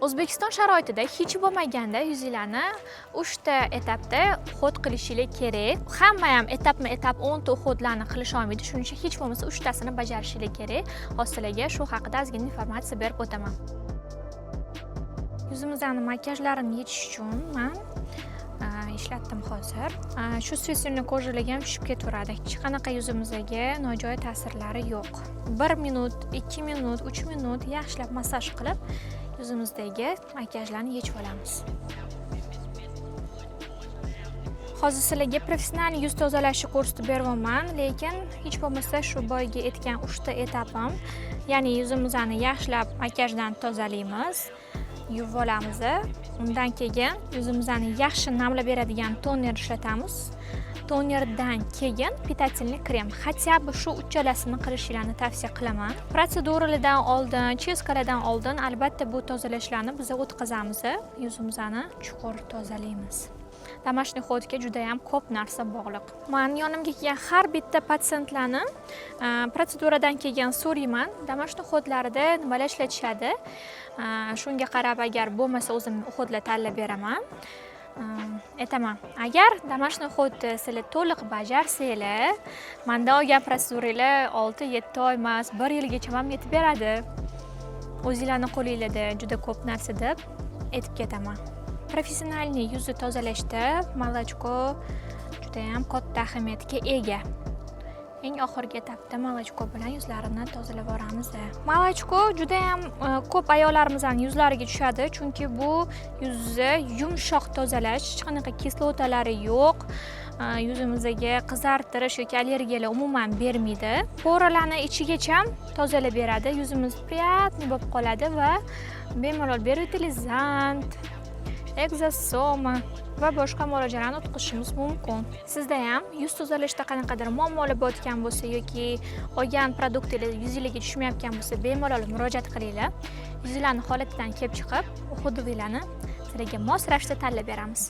O'zbekiston sharoitida hech bo'lmaganda yuzinglarni 3 ta etapda uxod qilishingiz kerak. Hamma ham etapma-etap 10 ta uxodlarni qilisha olmaydi. Shuning uchun hech bo'lmasa 3 tasini bajarishingiz kerak. Hozir sizlarga shu haqida ozgina informatsiya berib o'taman. Yuzimizni makiyajlarini yechish uchun men ishlatdim hozir. Shu svetsyonli ko'rjalarga ham tushib ketaveradi. Hech qanaqa yuzimizga nojo'ya ta'sirlari yo'q. 1 minut, 2 minut, 3 minut yaxshilab massaj qilib yuzimizdagi makiyajlarni yechib olamiz. Hozir sizlarga professional yuz tozalashni ko'rsatib beryapman, lekin hech bo'lmasa shu boyga aytgan 3 ta etapim, ya'ni yuzimizni yaxshilab makiyajdan tozalaymiz, yuvib olamiz. Undan keyin yuzimizni yaxshi namlab beradigan toner ishlatamiz. Tonerdan keyin pitательный krem. Хотя бы shu uchalasini qilishingizni tavsiya qilaman. Protseduralardan oldin, chistkalardan oldin albatta bu tozalashlarni biz o'tkazamiz. Yuzimizni chuqur tozalaymiz. Домашний uxodga juda ham ko'p narsa bog'liq. Men yonimga kelgan har bitta patsientlarni protseduradan keyin so'rayman, домашний uxodlarida nimalar ishlatishadi. Shunga qarab agar bo'lmasa o'zim uxodlar tanlab beraman. Aytaman, agar домашний uxodni sizlar to'liq bajarsanglar, menda olgan protseduralar 6-7 oy emas, 1 yilgacha ham yetib beradi. O'zingizlarning qo'lingizda juda ko'p narsa deb aytib ketaman. Professionalniy yuzni tozalashda молочко juda ham katta ahamiyatga ega. Eng oxirgi etapda молочко bilan yuzlarini tozalab boramiz. Молочко juda ham ko'p ayollarimizning yuzlariga tushadi, chunki bu yuzni yumshoq tozalash, hech qanaqa kislotalari yo'q. Yuzimizga qizartirish yoki allergiyalar umuman bermaydi. Poralarni ichigacha tozalab beradi, yuzimiz приятный bo'lib qoladi va bemalol bervitilizant, egzosoma va boshqa muolajalarni o'tkazishimiz mumkin. Sizda ham yuz tozalashda qanaqadir muammolar bo'layotgan bo'lsa yoki olgan produktlar yuzingizga tushmayotgan bo'lsa, bemalol murojaat qilinglar. Yuzingizning holatidan kelib chiqib, uxudinglarni sizlarga mos ravishda tanlab beramiz.